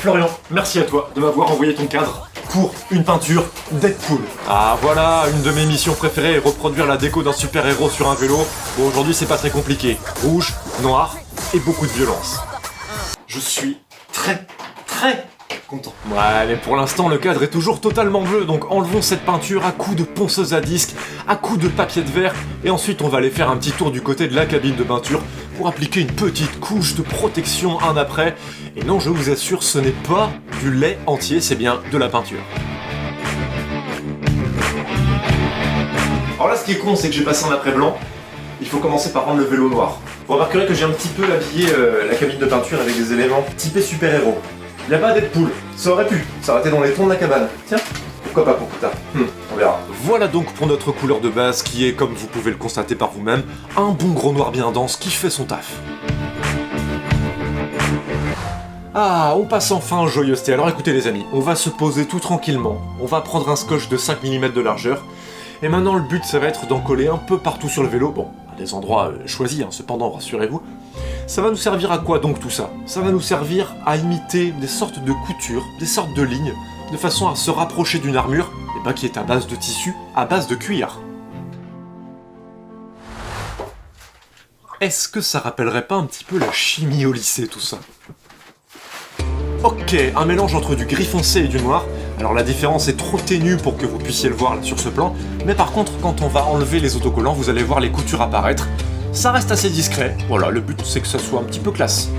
Florian, merci à toi de m'avoir envoyé ton cadre pour une peinture Deadpool. Ah voilà, une de mes missions préférées est reproduire la déco d'un super-héros sur un vélo. Bon, aujourd'hui c'est pas très compliqué. Rouge, noir et beaucoup de violence. Je suis très content. Ouais, mais pour l'instant le cadre est toujours totalement bleu, donc enlevons cette peinture à coups de ponceuse à disque, à coups de papier de verre, et ensuite on va aller faire un petit tour du côté de la cabine de peinture pour appliquer une petite couche de protection un après. Et non, je vous assure, ce n'est pas du lait entier, c'est bien de la peinture. Alors là, ce qui est con, c'est que j'ai passé en après blanc. Il faut commencer par rendre le vélo noir. Vous remarquerez que j'ai un petit peu habillé la cabine de peinture avec des éléments typés super-héros. Il n'y a pas Deadpool, ça aurait pu, ça aurait été dans les tons de la cabane. Tiens, pourquoi pas pour plus tard, on verra. Voilà donc pour notre couleur de base qui est, comme vous pouvez le constater par vous-même, un bon gros noir bien dense qui fait son taf. Ah, on passe enfin en joyeuseté. Alors écoutez les amis, on va se poser tout tranquillement, on va prendre un scotch de 5 mm de largeur, et maintenant le but ça va être d'en coller un peu partout sur le vélo, bon, à des endroits choisis, hein, cependant rassurez-vous. Ça va nous servir à quoi donc tout ça? Ça va nous servir à imiter des sortes de coutures, des sortes de lignes, de façon à se rapprocher d'une armure, qui est à base de tissu, à base de cuir. Est-ce que ça rappellerait pas un petit peu la chimie au lycée tout ça? Ok, un mélange entre du gris foncé et du noir. Alors la différence est trop ténue pour que vous puissiez le voir là, sur ce plan, mais par contre quand on va enlever les autocollants, vous allez voir les coutures apparaître. Ça reste assez discret, voilà, le but c'est que ça soit un petit peu classe.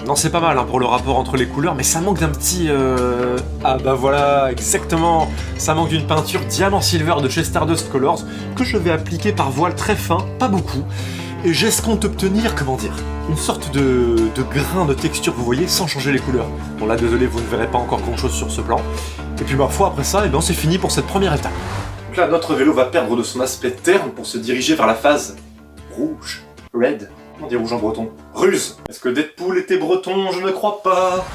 Non, c'est pas mal hein, pour le rapport entre les couleurs, mais ça manque d'un petit... Ah bah voilà, exactement. Ça manque d'une peinture Diamant Silver de chez Stardust Colors, que je vais appliquer par voile très fin, pas beaucoup. Et j'escompte obtenir, comment dire, une sorte de grain de texture, vous voyez, sans changer les couleurs. Bon là, désolé, vous ne verrez pas encore grand chose sur ce plan. Et puis ma foi, après ça, c'est fini pour cette première étape. Donc là, notre vélo va perdre de son aspect terne pour se diriger vers la phase rouge, red. On dit rouge en breton. Ruse. Est-ce que Deadpool était breton? Je ne crois pas.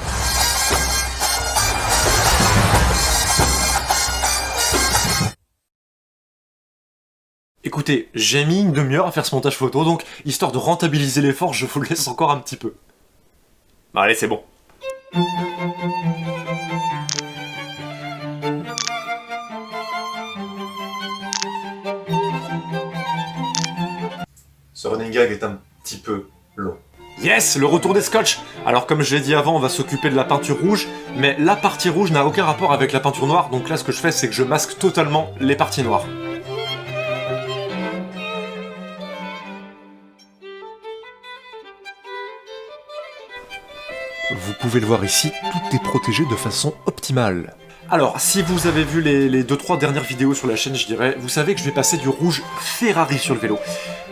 Écoutez, j'ai mis une demi-heure à faire ce montage photo, donc histoire de rentabiliser l'effort, je vous le laisse encore un petit peu. Bah allez, c'est bon. Ce running gag est un petit peu long. Yes, le retour des scotch. Alors comme je l'ai dit avant, on va s'occuper de la peinture rouge, mais la partie rouge n'a aucun rapport avec la peinture noire, donc là ce que je fais c'est que je masque totalement les parties noires. Vous pouvez le voir ici, tout est protégé de façon optimale. Alors, si vous avez vu les 2-3 dernières vidéos sur la chaîne, je dirais, vous savez que je vais passer du rouge Ferrari sur le vélo.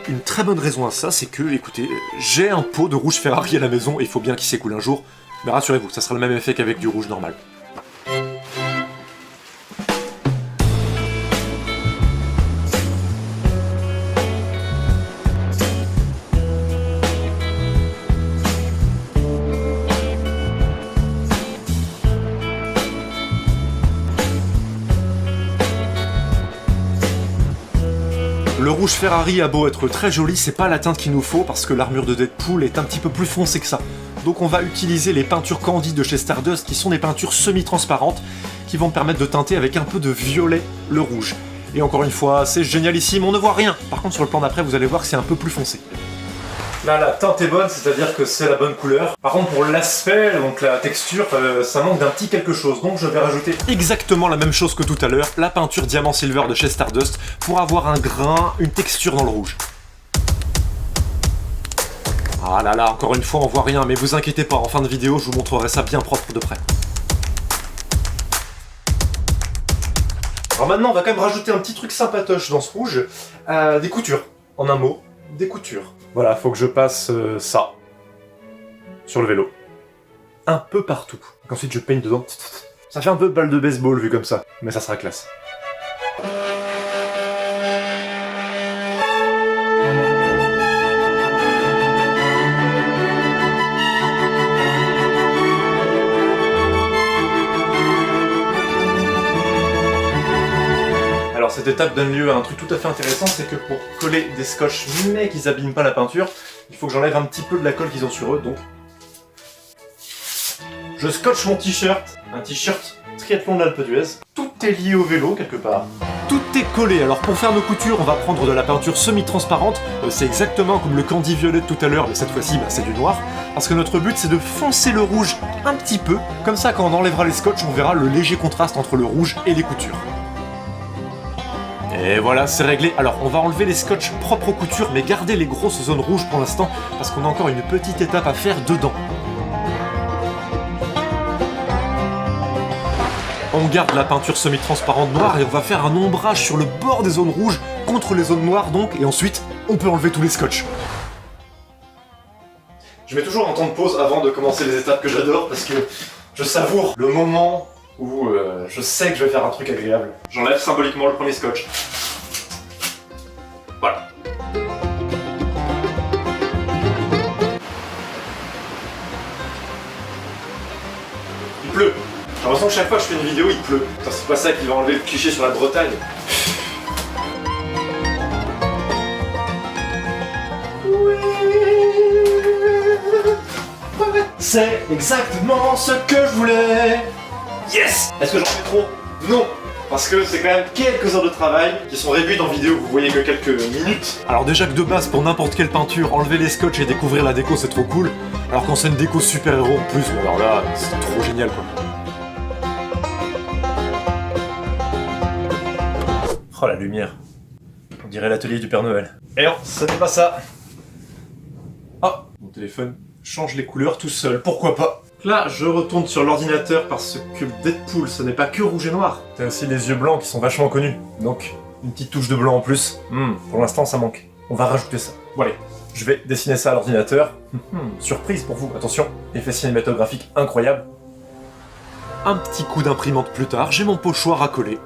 Une très bonne raison à ça, c'est que, écoutez, j'ai un pot de rouge Ferrari à la maison et il faut bien qu'il s'écoule un jour. Mais rassurez-vous, ça sera le même effet qu'avec du rouge normal. Le rouge Ferrari a beau être très joli, c'est pas la teinte qu'il nous faut parce que l'armure de Deadpool est un petit peu plus foncée que ça. Donc on va utiliser les peintures Candy de chez Stardust qui sont des peintures semi-transparentes qui vont me permettre de teinter avec un peu de violet le rouge. Et encore une fois, c'est génialissime, on ne voit rien. Par contre sur le plan d'après, vous allez voir que c'est un peu plus foncé. Là, la teinte est bonne, c'est-à-dire que c'est la bonne couleur. Par contre, pour l'aspect, donc la texture, ça manque d'un petit quelque chose. Donc je vais rajouter exactement la même chose que tout à l'heure, la peinture Diamant Silver de chez Stardust, pour avoir un grain, une texture dans le rouge. Ah là là, encore une fois, on voit rien, mais vous inquiétez pas, en fin de vidéo, je vous montrerai ça bien propre de près. Alors maintenant, on va quand même rajouter un petit truc sympatoche dans ce rouge, des coutures. En un mot, des coutures. Voilà, faut que je passe ça sur le vélo. Un peu partout. Donc ensuite je peigne dedans. Ça fait un peu balle de baseball vu comme ça, mais ça sera classe. cette étape donne lieu à un truc tout à fait intéressant, c'est que pour coller des scotch mais qu'ils abîment pas la peinture, il faut que j'enlève un petit peu de la colle qu'ils ont sur eux, donc... Je scotche mon t-shirt, un t-shirt triathlon de l'Alpe d'Huez. Tout est lié au vélo quelque part. Tout est collé, alors pour faire nos coutures, on va prendre de la peinture semi-transparente. C'est exactement comme le candy violet de tout à l'heure, mais cette fois-ci, c'est du noir. Parce que notre but, c'est de foncer le rouge un petit peu. Comme ça, quand on enlèvera les scotch, on verra le léger contraste entre le rouge et les coutures. Et voilà, c'est réglé. Alors, on va enlever les scotch propres aux coutures, mais garder les grosses zones rouges pour l'instant, parce qu'on a encore une petite étape à faire dedans. On garde la peinture semi-transparente noire et on va faire un ombrage sur le bord des zones rouges contre les zones noires donc, et ensuite on peut enlever tous les scotch. Je mets toujours un temps de pause avant de commencer les étapes que j'adore parce que je savoure le moment où je sais que je vais faire un truc agréable. J'enlève symboliquement le premier scotch. Voilà. Il pleut. J'ai l'impression que chaque fois que je fais une vidéo, il pleut. Putain, c'est pas ça qui va enlever le cliché sur la Bretagne. C'est exactement ce que je voulais. Yes. Est-ce que j'en fais trop? Non. Parce que c'est quand même quelques heures de travail qui sont réduites en vidéo, vous voyez que quelques minutes. Alors déjà que de base, pour n'importe quelle peinture, enlever les scotch et découvrir la déco, c'est trop cool. Alors quand c'est une déco super-héros en plus, bon alors là, c'est trop génial quoi. Oh la lumière. On dirait l'atelier du Père Noël. Et non, ça n'est pas ça. Oh, mon téléphone change les couleurs tout seul, pourquoi pas. Là, je retourne sur l'ordinateur parce que Deadpool, ce n'est pas que rouge et noir. T'as aussi les yeux blancs qui sont vachement connus. Donc, une petite touche de blanc en plus. Pour l'instant, ça manque. On va rajouter ça. Bon allez, je vais dessiner ça à l'ordinateur. Surprise pour vous, attention. Effet cinématographique incroyable. Un petit coup d'imprimante plus tard, j'ai mon pochoir à coller.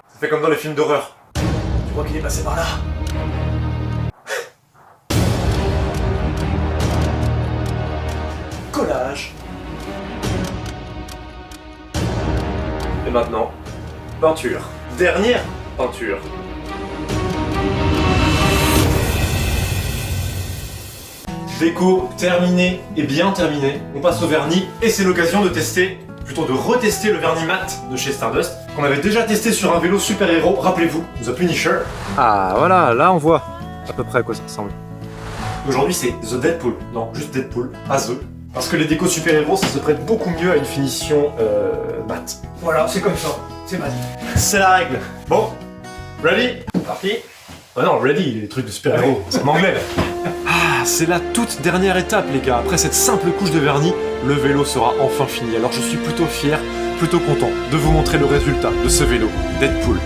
Ça fait comme dans les films d'horreur. Tu crois qu'il est passé par là? Collage. Et maintenant, peinture. Dernière peinture. Déco terminée et bien terminée. On passe au vernis et c'est l'occasion de tester, plutôt de retester le vernis mat de chez Stardust, qu'on avait déjà testé sur un vélo super-héros, rappelez-vous, The Punisher. Ah voilà, là on voit à peu près à quoi ça ressemble. Aujourd'hui c'est The Deadpool, non, juste Deadpool, pas The. Parce que les décos super-héros, ça se prête beaucoup mieux à une finition mat. Voilà, c'est comme ça, c'est mat. C'est la règle. Bon, ready? Parti. Ah non, ready, les trucs de super-héros, c'est en anglais. Ah, c'est la toute dernière étape les gars. Après cette simple couche de vernis, le vélo sera enfin fini. Alors je suis plutôt fier, plutôt content de vous montrer le résultat de ce vélo Deadpool.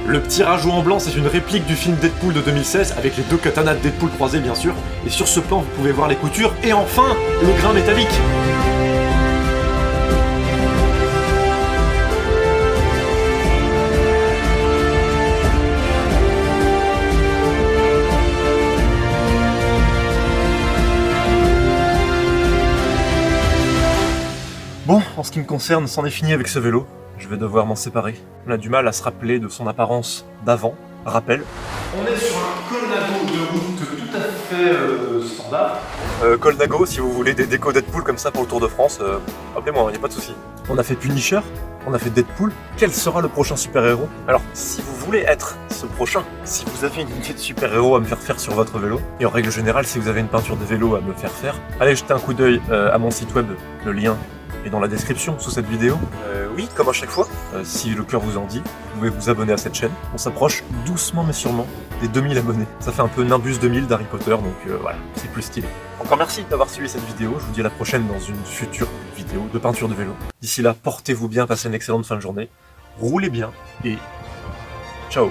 Le petit rajout en blanc, c'est une réplique du film Deadpool de 2016, avec les deux katanas de Deadpool croisés bien sûr, et sur ce plan vous pouvez voir les coutures, et enfin, le grain métallique. Bon, en ce qui me concerne, c'en est fini avec ce vélo. Je vais devoir m'en séparer. On a du mal à se rappeler de son apparence d'avant. Rappel. On est sur un Colnago de route tout à fait standard. Colnago, si vous voulez des décos Deadpool comme ça pour le Tour de France, appelez-moi, il n'y a pas de souci. On a fait Punisher, on a fait Deadpool. Quel sera le prochain super-héros? Alors, si vous voulez être ce prochain, si vous avez une idée de super-héros à me faire faire sur votre vélo, et en règle générale, si vous avez une peinture de vélo à me faire faire, allez jeter un coup d'œil à mon site web, le lien est dans la description sous cette vidéo. Oui, comme à chaque fois, si le cœur vous en dit, vous pouvez vous abonner à cette chaîne. On s'approche doucement mais sûrement des 2000 abonnés. Ça fait un peu Nimbus 2000 d'Harry Potter, donc voilà, c'est plus stylé. Encore merci d'avoir suivi cette vidéo, je vous dis à la prochaine dans une future vidéo de peinture de vélo. D'ici là, portez-vous bien, passez une excellente fin de journée, roulez bien et ciao.